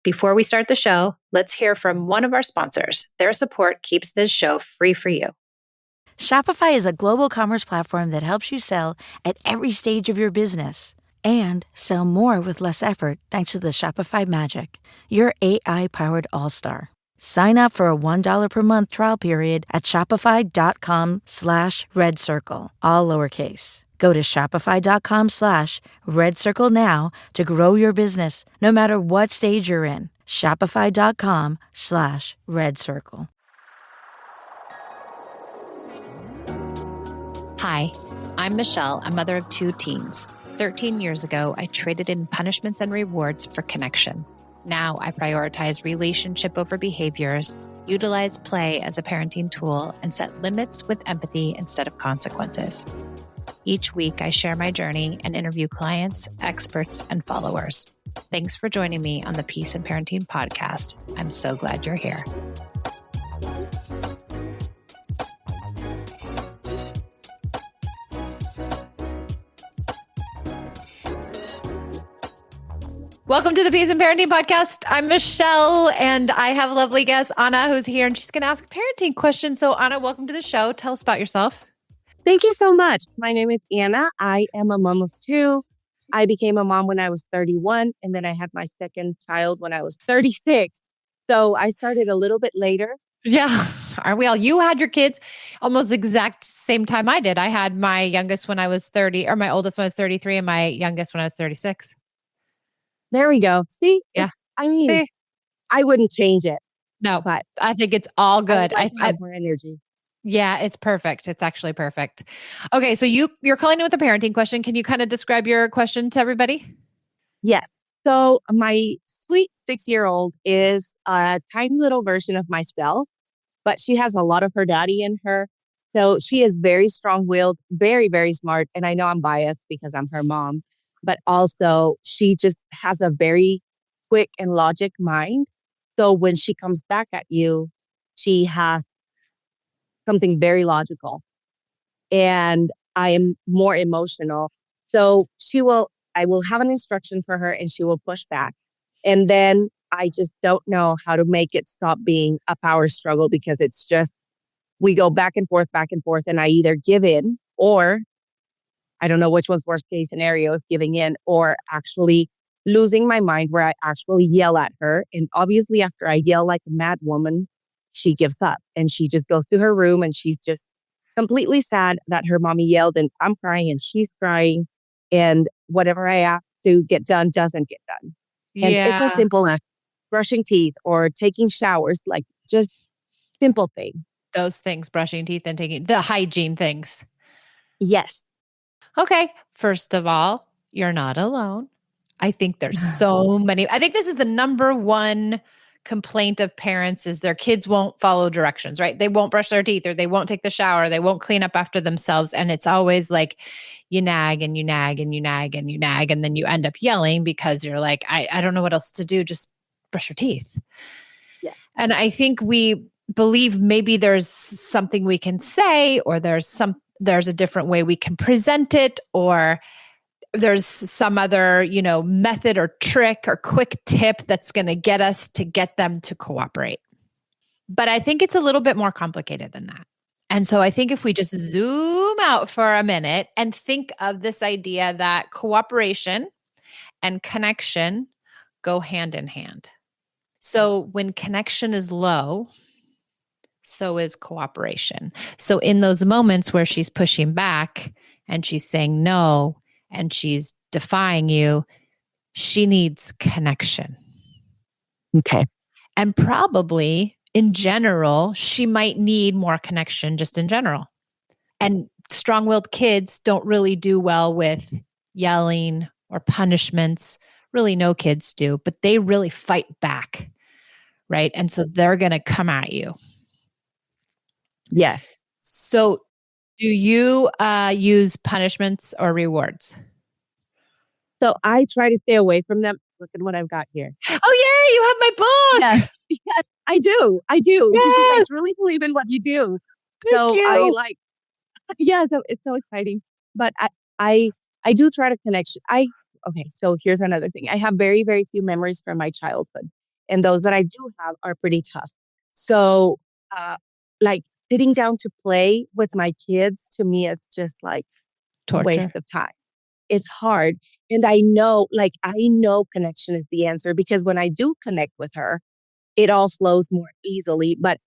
Before we start the show, let's hear from one of our sponsors. Their support keeps this show free for you. Shopify is a global commerce platform that helps you sell at every stage of your business and sell more with less effort thanks to the Shopify magic, your AI-powered all-star. Sign up for a $1 per month trial period at shopify.com/redcircle, all lowercase. Go to shopify.com/redcircle now to grow your business no matter what stage you're in. Shopify.com/redcircle. Hi, I'm Michelle, a mother of 2 teens. 13 years ago, I traded in punishments and rewards for connection. Now I prioritize relationship over behaviors, utilize play as a parenting tool, and set limits with empathy instead of consequences. Each week, I share my journey and interview clients, experts, and followers. Thanks for joining me on the Peace and Parenting podcast. I'm so glad you're here. Welcome to the Peace and Parenting podcast. I'm Michelle, and I have a lovely guest, Anna, who's here, and she's going to ask a parenting question. So, Anna, welcome to the show. Tell us about yourself. Thank you so much. My name is Anna. I am a mom of 2. I became a mom when I was 31, and then I had my second child when I was 36. So I started a little bit later. Yeah. Aren't we all? You had your kids almost exact same time I did. I had my youngest when I was 30, or my oldest when I was 33, and my youngest when I was 36. There we go. See? Yeah. I wouldn't change it. No, but I think it's all good. I have more energy. Yeah, it's perfect. It's actually perfect. Okay, so you're calling in with a parenting question. Can you kind of describe your question to everybody? Yes. So my sweet 6-year-old is a tiny little version of myself, but she has a lot of her daddy in her. So she is very strong-willed, very, very smart. And I know I'm biased because I'm her mom, but also she just has a very quick and logic mind. So when she comes back at you, she has something very logical. And I am more emotional. So I will have an instruction for her and she will push back. And then I just don't know how to make it stop being a power struggle because it's just, we go back and forth, and I either give in or I don't know which one's worst case scenario is giving in or actually losing my mind where I actually yell at her. And obviously after I yell like a mad woman, she gives up and she just goes to her room and she's just completely sad that her mommy yelled and I'm crying and she's crying and whatever I ask to get done doesn't get done. And it's as simple as brushing teeth or taking showers, like just simple things. Those things, brushing teeth and taking the hygiene things. Yes. Okay. First of all, you're not alone. I think there's so many. I think this is the number one complaint of parents is their kids won't follow directions, right? They won't brush their teeth or they won't take the shower. They won't clean up after themselves. And it's always like you nag and you nag and you nag and you nag. And then you end up yelling because you're like, I don't know what else to do. Just brush your teeth. Yeah. And I think we believe maybe there's something we can say, or there's a different way we can present it, or there's some other, method or trick or quick tip that's going to get them to cooperate. But I think it's a little bit more complicated than that. And so I think if we just zoom out for a minute and think of this idea that cooperation and connection go hand in hand. So when connection is low, so is cooperation. So in those moments where she's pushing back and she's saying no, and she's defying you, she needs connection. Okay. And probably in general, she might need more connection just in general. And strong-willed kids don't really do well with yelling or punishments. Really, no kids do, but they really fight back, right? And so they're going to come at you. Yeah. So do you use punishments or rewards? So I try to stay away from them. Look at what I've got here. Oh, yay, you have my book. Yes, I do. Yes. I truly believe in what you do. Thank you. So it's so exciting. But I do try to connect. Okay, so here's another thing. I have very, very few memories from my childhood. And those that I do have are pretty tough. So, like sitting down to play with my kids, to me, it's just like a waste Torture. of time. It's hard. And I know connection is the answer because when I do connect with her, it all flows more easily. But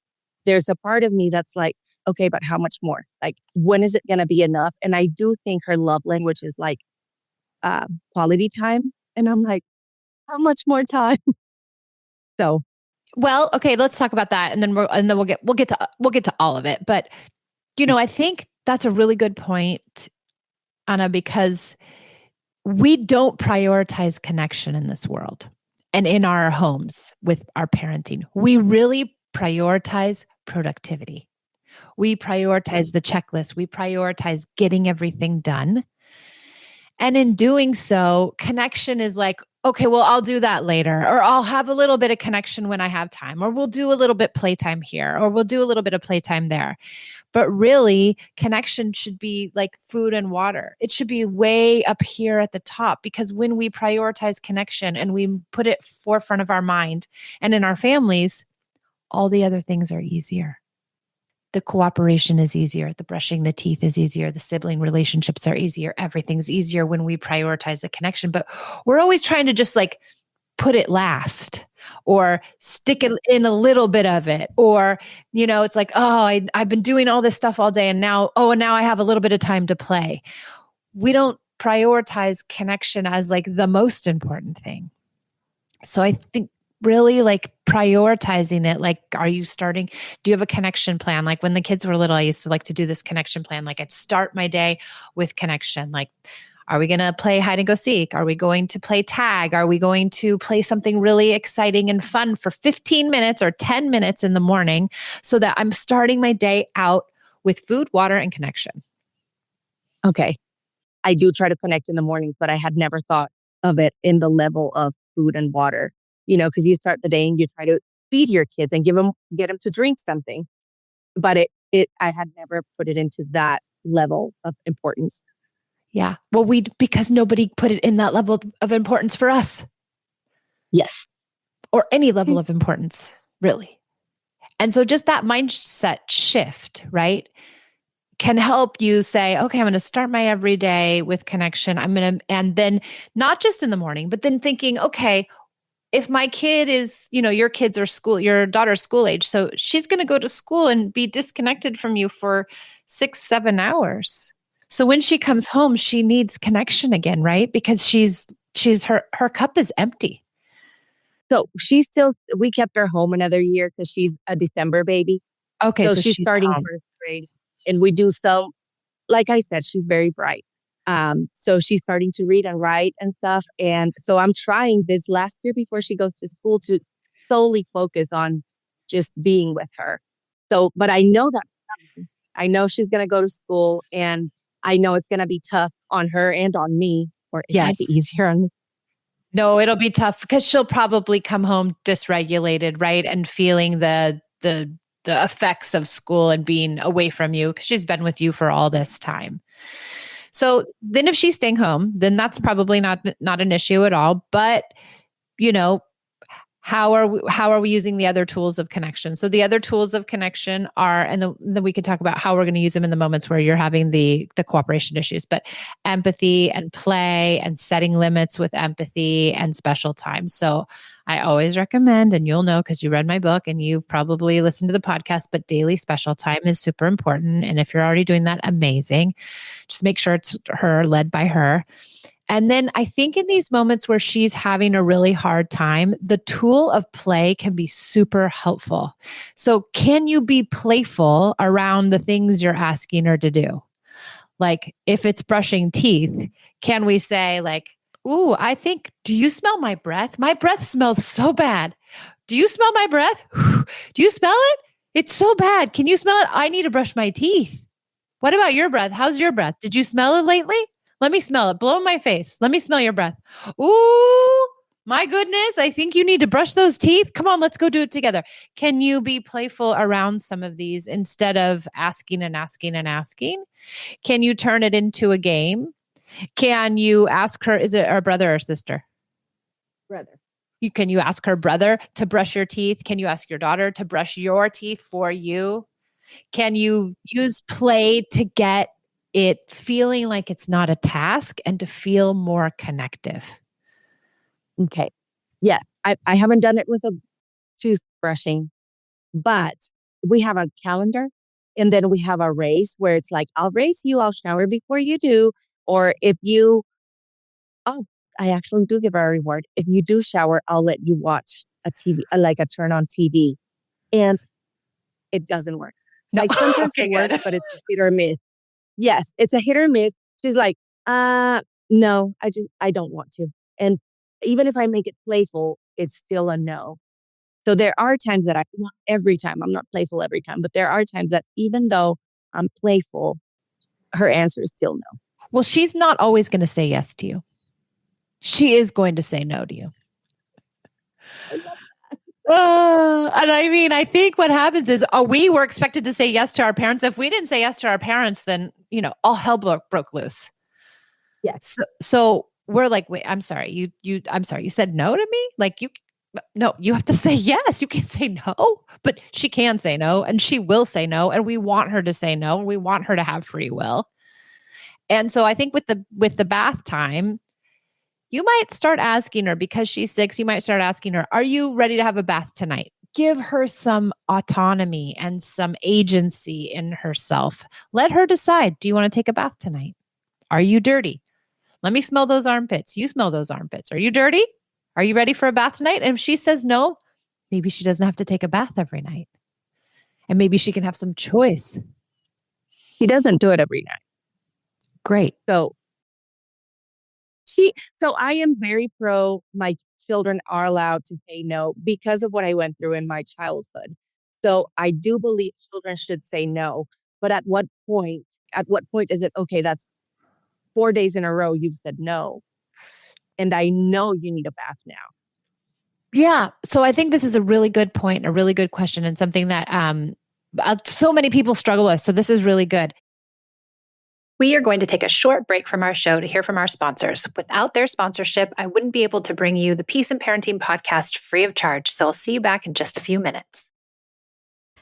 there's a part of me that's like, okay, but how much more? Like, when is it going to be enough? And I do think her love language is like quality time. And I'm like, how much more time? So, Well, okay, let's talk about that, and then we'll get to all of it. But I think that's a really good point, Anna, because we don't prioritize connection in this world and in our homes with our parenting. We really prioritize productivity. We prioritize the checklist. We prioritize getting everything done. And in doing so, connection is like, okay, well, I'll do that later, or I'll have a little bit of connection when I have time, or we'll do a little bit playtime here, or we'll do a little bit of playtime there. But really, connection should be like food and water. It should be way up here at the top, because when we prioritize connection and we put it forefront of our mind and in our families, all the other things are easier. The cooperation is easier. The brushing the teeth is easier. The sibling relationships are easier. Everything's easier when we prioritize the connection. But we're always trying to just like put it last or stick it in a little bit of it. Or, it's like, oh, I've been doing all this stuff all day and now I have a little bit of time to play. We don't prioritize connection as like the most important thing. So I think really like prioritizing it, like, do you have a connection plan? Like when the kids were little, I used to like to do this connection plan. Like I'd start my day with connection. Like, are we going to play hide and go seek? Are we going to play tag? Are we going to play something really exciting and fun for 15 minutes or 10 minutes in the morning so that I'm starting my day out with food, water, and connection? okay, I do try to connect in the morning, but I had never thought of it in the level of food and water, because you start the day and you try to feed your kids and get them to drink something. But I had never put it into that level of importance. Yeah. Well, because nobody put it in that level of importance for us, Yes. or any level of importance, really. And so just that mindset shift, right, can help you say, okay, I'm going to start my everyday with connection. And then not just in the morning, but then thinking, okay, if my kid is, your daughter's school age, so she's going to go to school and be disconnected from you for 6-7 hours. So when she comes home, she needs connection again, right? Because her cup is empty. So we kept her home another year because she's a December baby. Okay, So so she's she's starting home. first grade. And we do some, like I said, she's very bright. So she's starting to read and write and stuff. And so I'm trying this last year before she goes to school to solely focus on just being with her. So, but I know that I know she's going to go to school and I know it's going to be tough on her and on me, or it might be Yes. easier on me. No, it'll be tough because she'll probably come home dysregulated, right? And feeling the effects of school and being away from you because she's been with you for all this time. So then if she's staying home, then that's probably not an issue at all. But, you know, how are we using the other tools of connection? So the other tools of connection are, and then we could talk about how we're going to use them in the moments where you're having the cooperation issues, but empathy and play and setting limits with empathy and special time. So I always recommend, and you'll know because you read my book and you've probably listened to the podcast, but daily special time is super important. And if you're already doing that, amazing. Just make sure it's led by her. And then I think in these moments where she's having a really hard time, the tool of play can be super helpful. So can you be playful around the things you're asking her to do? Like if it's brushing teeth, can we say like, ooh, do you smell my breath? My breath smells so bad. Do you smell my breath? Do you smell it? It's so bad. Can you smell it? I need to brush my teeth. What about your breath? How's your breath? Did you smell it lately? Let me smell it. Blow in my face. Let me smell your breath. Ooh, my goodness. I think you need to brush those teeth. Come on, let's go do it together. Can you be playful around some of these instead of asking and asking and asking? Can you turn it into a game? Can you ask her, is it our brother or sister? Brother. Can you ask her brother to brush your teeth? Can you ask your daughter to brush your teeth for you? Can you use play to get it feeling like it's not a task and to feel more connective? Okay. Yes. I haven't done it with a toothbrushing, but we have a calendar and then we have a race where it's like, I'll race you, I'll shower before you do. Or if you, oh, I actually do give her a reward. If you do shower, I'll let you watch a TV, like a turn on TV. And it doesn't work. No. Like sometimes Okay, it works, good. but it's a hit or miss. Yes, it's a hit or miss. She's like, no, I don't want to. And even if I make it playful, it's still a no. So there are times that not every time, I'm not playful every time, but there are times that even though I'm playful, her answer is still no. Well, she's not always going to say yes to you. She is going to say no to you. I love And I mean, I think what happens is we were expected to say yes to our parents. If we didn't say yes to our parents, then, all hell broke loose. yes. So we're like, wait, I'm sorry. I'm sorry. You said no to me? Like no, you have to say yes. You can't say no, but she can say no and she will say no. And we want her to say no. And we want her to have free will. And so I think with the bath time, you might start asking her, because she's 6, you might start asking her, are you ready to have a bath tonight? Give her some autonomy and some agency in herself. Let her decide, do you want to take a bath tonight? Are you dirty? Let me smell those armpits. You smell those armpits. Are you dirty? Are you ready for a bath tonight? And if she says no, maybe she doesn't have to take a bath every night. And maybe she can have some choice. He doesn't do it every night. Great. So I am very pro my children are allowed to say no because of what I went through in my childhood. So I do believe children should say no. But at what point? At what point is it okay? That's 4 days in a row you've said no, and I know you need a bath now. Yeah. So I think this is a really good point, a really good question, and something that so many people struggle with. So this is really good. We are going to take a short break from our show to hear from our sponsors. Without their sponsorship, I wouldn't be able to bring you the Peace and Parenting podcast free of charge. So I'll see you back in just a few minutes.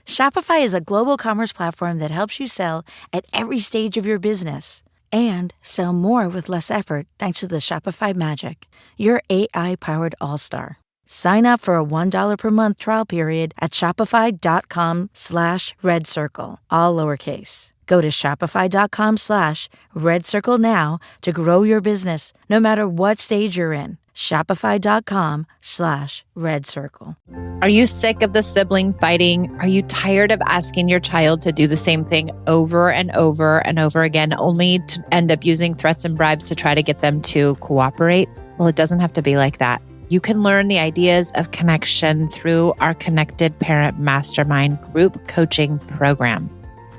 Shopify is a global commerce platform that helps you sell at every stage of your business and sell more with less effort thanks to the Shopify Magic, your AI-powered all-star. Sign up for a $1 per month trial period at shopify.com/redcircle, all lowercase. Go to shopify.com/redcircle now to grow your business no matter what stage you're in. Shopify.com/redcircle. Are you sick of the sibling fighting? Are you tired of asking your child to do the same thing over and over and over again, only to end up using threats and bribes to try to get them to cooperate? Well, it doesn't have to be like that. You can learn the ideas of connection through our Connected Parent Mastermind group coaching program.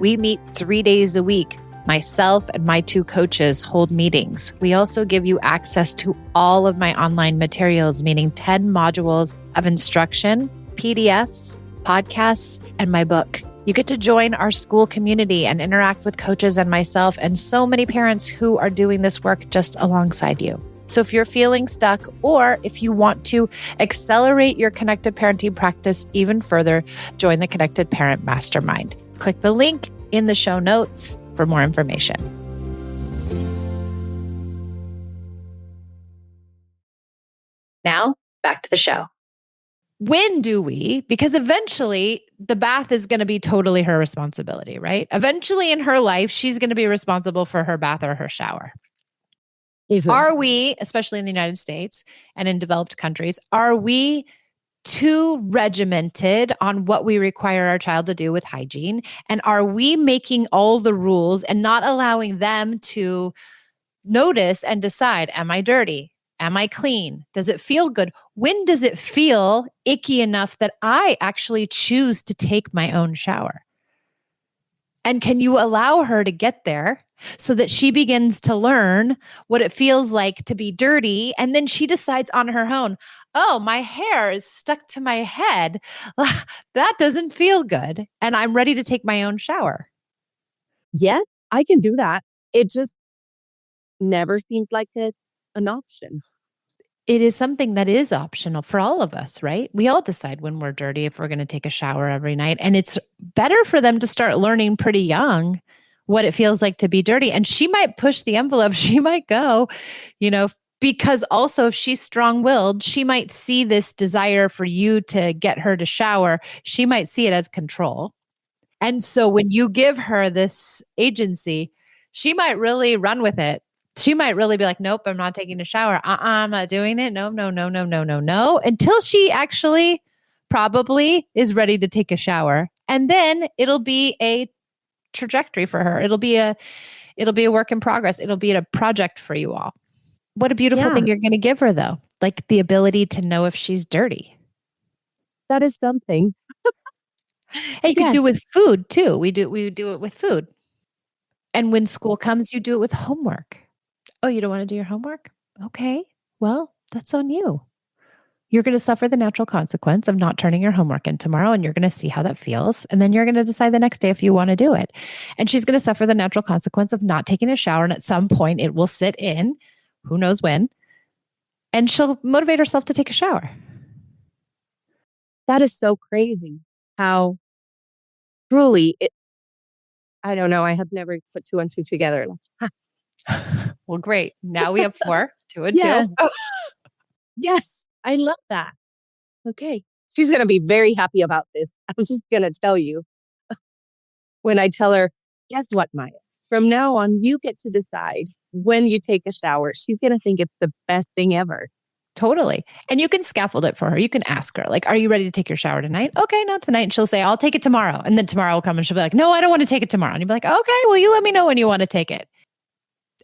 We meet 3 days a week. Myself and my 2 coaches hold meetings. We also give you access to all of my online materials, meaning 10 modules of instruction, PDFs, podcasts, and my book. You get to join our school community and interact with coaches and myself and so many parents who are doing this work just alongside you. So if you're feeling stuck, or if you want to accelerate your connected parenting practice even further, join the Connected Parent Mastermind. Click the link in the show notes for more information. Now, back to the show. When do we? Because eventually the bath is going to be totally her responsibility, right? Eventually in her life, she's going to be responsible for her bath or her shower. Are we, especially in the United States and in developed countries, are we too regimented on what we require our child to do with hygiene? And are we making all the rules and not allowing them to notice and decide, am I dirty? Am I clean? Does it feel good? When does it feel icky enough that I actually choose to take my own shower? And can you allow her to get there so that she begins to learn what it feels like to be dirty? And then she decides on her own, oh, my hair is stuck to my head. That doesn't feel good. And I'm ready to take my own shower. Yeah, I can do that. It just never seemed like an option. it is something that is optional for all of us, right? We all decide when we're dirty if we're going to take a shower every night. And it's better for them to start learning pretty young what it feels like to be dirty. And she might push the envelope. She might go, you know, because also if she's strong willed, she might see this desire for you to get her to shower. She might see it as control. And so when you give her this agency, she might really run with it. She might really be like, nope, I'm not taking a shower. I'm not doing it. No, no, no, no, no, no, no. Until she actually probably is ready to take a shower. And then it'll be a trajectory for her. It'll be a work in progress. It'll be a project for you all. What a beautiful Yeah, thing you're going to give her though. Like the ability to know if she's dirty. that is something. Hey, you could Yes. do with food too. We do it with food. And when school comes, you do it with homework. Oh, you don't want to do your homework? Okay. Well, that's on you. You're going to suffer the natural consequence of not turning your homework in tomorrow, and you're going to see how that feels. And then you're going to decide the next day if you want to do it. And she's going to suffer the natural consequence of not taking a shower. And at some point, it will sit in, who knows when, and she'll motivate herself to take a shower. That is so crazy how truly it, I don't know. I have never put two and two together. Like, Well, great. Now we have 4, 2 and 2. yes, yes, I love that. Okay. She's going to be very happy about this. I'm just going to tell you when I tell her, guess what, Maya? From now on, you get to decide when you take a shower. She's going to think it's the best thing ever. Totally. And you can scaffold it for her. You can ask her, like, are you ready to take your shower tonight? Okay, not tonight. And she'll say, I'll take it tomorrow. And then tomorrow will come and she'll be like, no, I don't want to take it tomorrow. And you'll be like, okay, well, you let me know when you want to take it.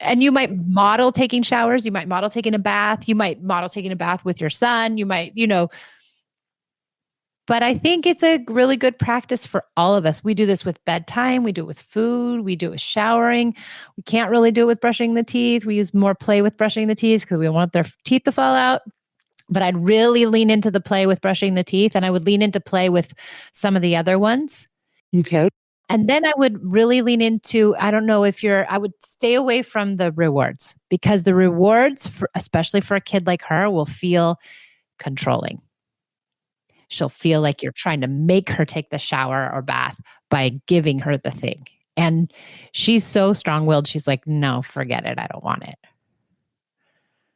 And you might model taking showers. You might model taking a bath. You might model taking a bath with your son. You might, but I think it's a really good practice for all of us. We do this with bedtime. We do it with food. We do it with showering. We can't really do it with brushing the teeth. We use more play with brushing the teeth because we don't want their teeth to fall out. But I'd really lean into the play with brushing the teeth, and I would lean into play with some of the other ones. Okay. And then I would really lean into, I don't know if I would stay away from the rewards because the rewards, especially for a kid like her, will feel controlling. She'll feel like you're trying to make her take the shower or bath by giving her the thing. And she's so strong-willed. She's like, no, forget it. I don't want it.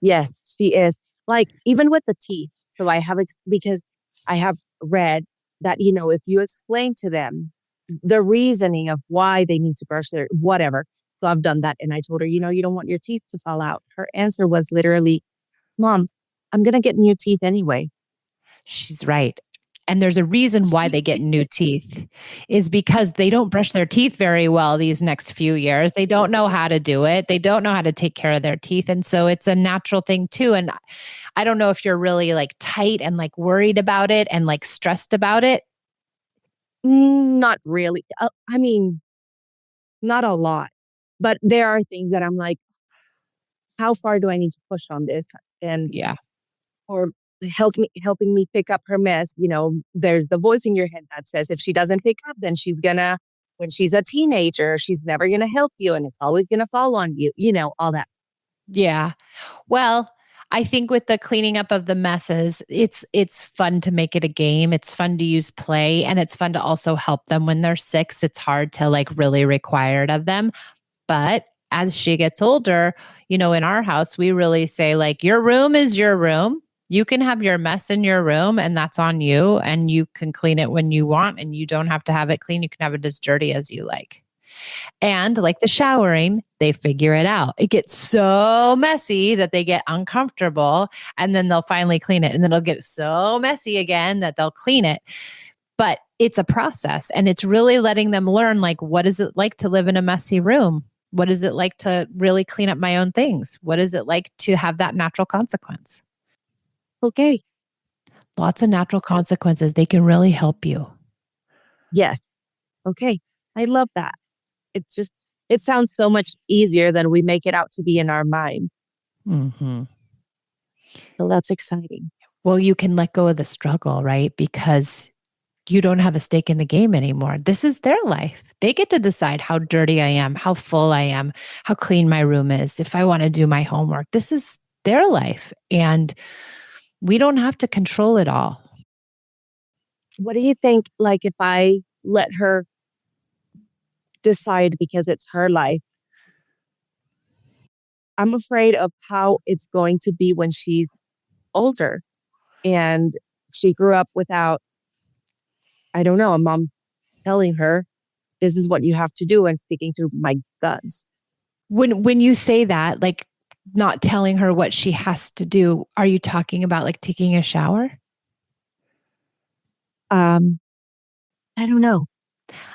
Yes, she is. Like, even with the teeth. So because I have read that, if you explain to them the reasoning of why they need to brush their whatever. So I've done that. And I told her, you don't want your teeth to fall out. Her answer was literally, Mom, I'm going to get new teeth anyway. She's right. And there's a reason why they get new teeth is because they don't brush their teeth very well these next few years. They don't know how to do it. They don't know how to take care of their teeth. And so it's a natural thing too. And I don't know if you're really like tight and like worried about it and like stressed about it. Not really. I mean, not a lot. But there are things that I'm like, how far do I need to push on this? And Yeah. or helping me pick up her mess. There's the voice in your head that says if she doesn't pick up, then when she's a teenager, she's never gonna help you and it's always gonna fall on you, all that. Yeah. Well, I think with the cleaning up of the messes, it's fun to make it a game. It's fun to use play, and it's fun to also help them when they're 6. It's hard to like really require it of them. But as she gets older, in our house, we really say like, your room is your room. You can have your mess in your room and that's on you. And you can clean it when you want and you don't have to have it clean. You can have it as dirty as you like. And like the showering, they figure it out. It gets so messy that they get uncomfortable and then they'll finally clean it. And then it'll get so messy again that they'll clean it. But it's a process and it's really letting them learn like, what is it like to live in a messy room? What is it like to really clean up my own things? What is it like to have that natural consequence? Okay. Lots of natural consequences. They can really help you. Yes. Okay. I love that. It sounds so much easier than we make it out to be in our mind. Mm-hmm. So that's exciting. Well, you can let go of the struggle, right? Because you don't have a stake in the game anymore. This is their life. They get to decide how dirty I am, how full I am, how clean my room is, if I want to do my homework. This is their life. And we don't have to control it all. What do you think? Like, if I let her decide because it's her life, I'm afraid of how it's going to be when she's older and she grew up without, I don't know, a mom telling her, this is what you have to do and sticking to my guns. When you say that, like not telling her what she has to do, are you talking about like taking a shower? I don't know.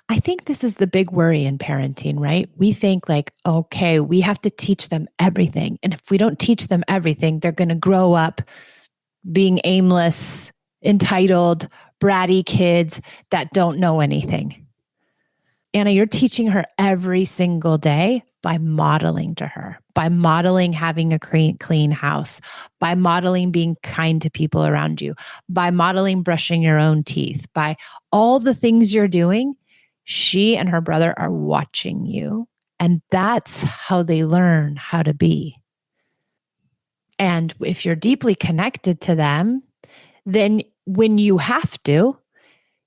I think this is the big worry in parenting, right? We think like, okay, we have to teach them everything. And if we don't teach them everything, they're going to grow up being aimless, entitled, bratty kids that don't know anything. Anna, you're teaching her every single day by modeling to her, by modeling having a clean house, by modeling being kind to people around you, by modeling brushing your own teeth, by all the things you're doing. She and her brother are watching you, and that's how they learn how to be. And if you're deeply connected to them, then when you have to,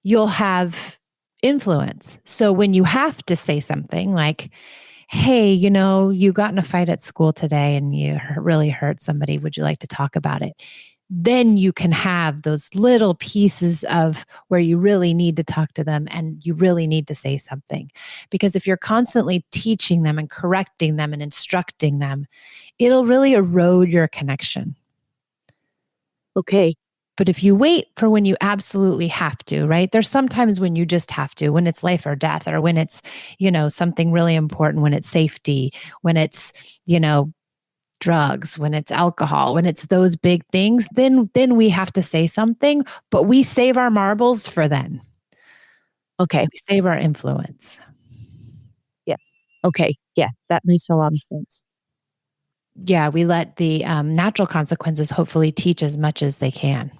you'll have influence. So when you have to say something like, hey, you got in a fight at school today and you really hurt somebody. Would you like to talk about it? Then you can have those little pieces of where you really need to talk to them and you really need to say something. Because if you're constantly teaching them and correcting them and instructing them, it'll really erode your connection. Okay. But if you wait for when you absolutely have to, right? There's sometimes when you just have to, when it's life or death, or when it's, something really important, when it's safety, when it's, drugs, when it's alcohol, when it's those big things, then we have to say something, but we save our marbles for then. Okay. We save our influence. Yeah. Okay. Yeah. That makes a lot of sense. Yeah. We let the natural consequences hopefully teach as much as they can.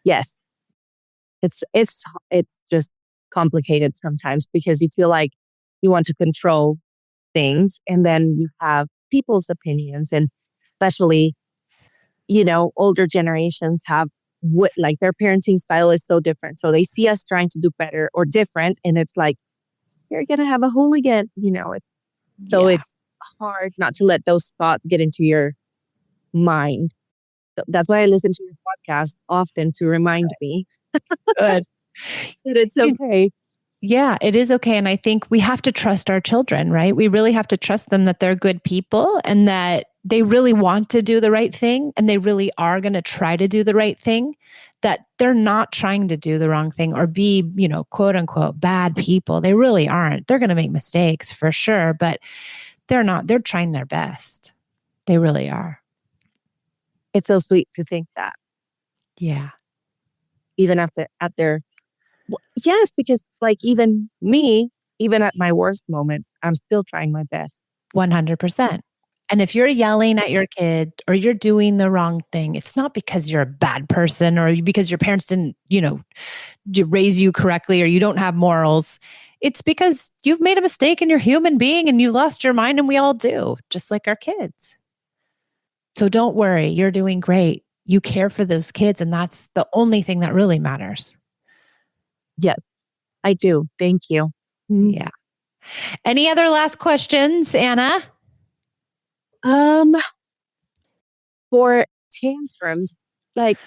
Yes. It's just complicated sometimes because you feel like you want to control things and then you have people's opinions, and especially, older generations have what, like, their parenting style is so different. So they see us trying to do better or different and it's like, you're going to have a hooligan, so Yeah. it's hard not to let those thoughts get into your mind. So that's why I listen to your podcast often to remind me Good. that it's okay. Yeah, it is okay. And I think we have to trust our children, right? We really have to trust them that they're good people and that they really want to do the right thing and they really are going to try to do the right thing, that they're not trying to do the wrong thing or be, quote unquote, bad people. They really aren't. They're going to make mistakes for sure, but they're not. They're trying their best. They really are. It's so sweet to think that. Yeah. Even at their, yes, because like even me, even at my worst moment, I'm still trying my best. 100%. And if you're yelling at your kid or you're doing the wrong thing, it's not because you're a bad person or because your parents didn't, raise you correctly or you don't have morals. It's because you've made a mistake and you're a human being and you lost your mind, and we all do, just like our kids. So don't worry, you're doing great. You care for those kids, and that's the only thing that really matters. Yes, I do. Thank you. Yeah. Any other last questions, Anna? For tantrums, like,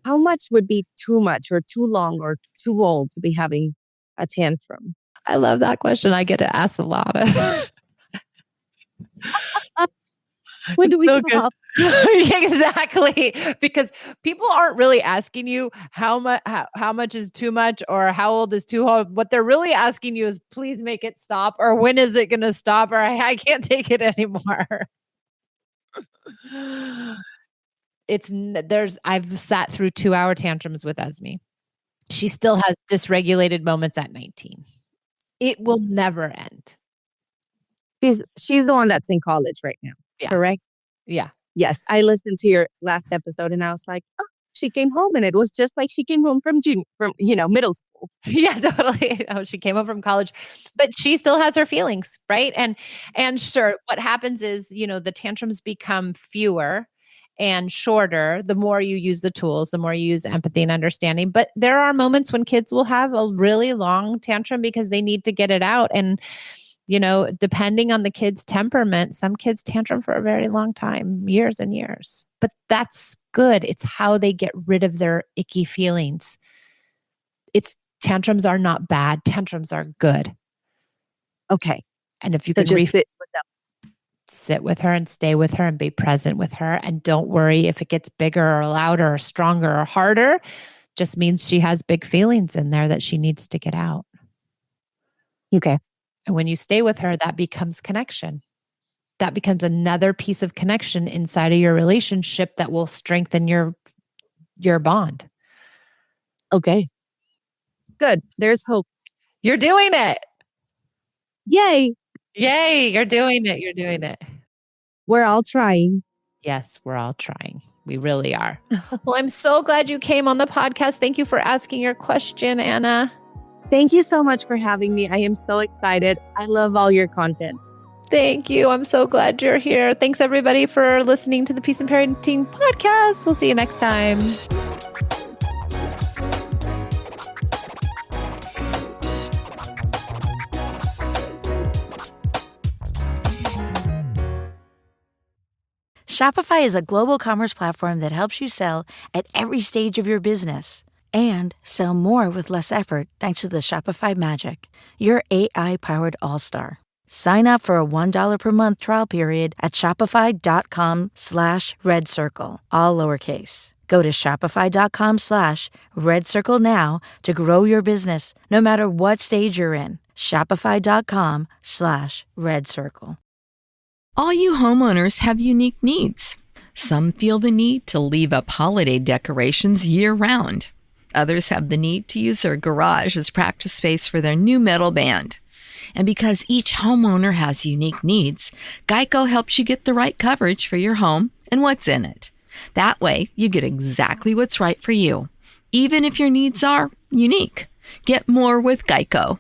how much would be too much or too long or too old to be having a tantrum? I love that question. I get to ask a lot of. When do we So stop? Exactly, because people aren't really asking you how much is too much or how old is too old. What they're really asking you is, please make it stop, or when is it going to stop, or I can't take it anymore. I've sat through 2-hour tantrums with Esme. She still has dysregulated moments at 19. It will never end. She's the one that's in college right now, Yeah. correct? Yeah. Yes, I listened to your last episode and I was like, oh, she came home and it was just like she came home from middle school. Yeah, totally. Oh, she came home from college, but she still has her feelings, right? And sure, what happens is, the tantrums become fewer and shorter the more you use the tools, the more you use empathy and understanding. But there are moments when kids will have a really long tantrum because they need to get it out. And depending on the kid's temperament, some kids tantrum for a very long time, years and years. But that's good. It's how they get rid of their icky feelings. Tantrums are not bad. Tantrums are good. Okay. And if you So can just sit with them. sit with her and stay with her and be present with her, and don't worry if it gets bigger or louder or stronger or harder, just means she has big feelings in there that she needs to get out. Okay. And when you stay with her, that becomes connection. That becomes another piece of connection inside of your relationship that will strengthen your bond. Okay. Good. There's hope. You're doing it. Yay. Yay. You're doing it. You're doing it. We're all trying. Yes, we're all trying. We really are. Well, I'm so glad you came on the podcast. Thank you for asking your question, Anna. Thank you so much for having me. I am so excited. I love all your content. Thank you. I'm so glad you're here. Thanks, everybody, for listening to the Peace and Parenting podcast. We'll see you next time. Shopify is a global commerce platform that helps you sell at every stage of your business and sell more with less effort thanks to the Shopify Magic, your AI-powered all-star. Sign up for a $1 per month trial period at shopify.com/redcircle, all lowercase. Go to shopify.com/redcircle now to grow your business no matter what stage you're in. Shopify.com/redcircle. All you homeowners have unique needs. Some feel the need to leave up holiday decorations year-round. Others have the need to use their garage as practice space for their new metal band. And because each homeowner has unique needs, Geico helps you get the right coverage for your home and what's in it. That way, you get exactly what's right for you, even if your needs are unique. Get more with Geico.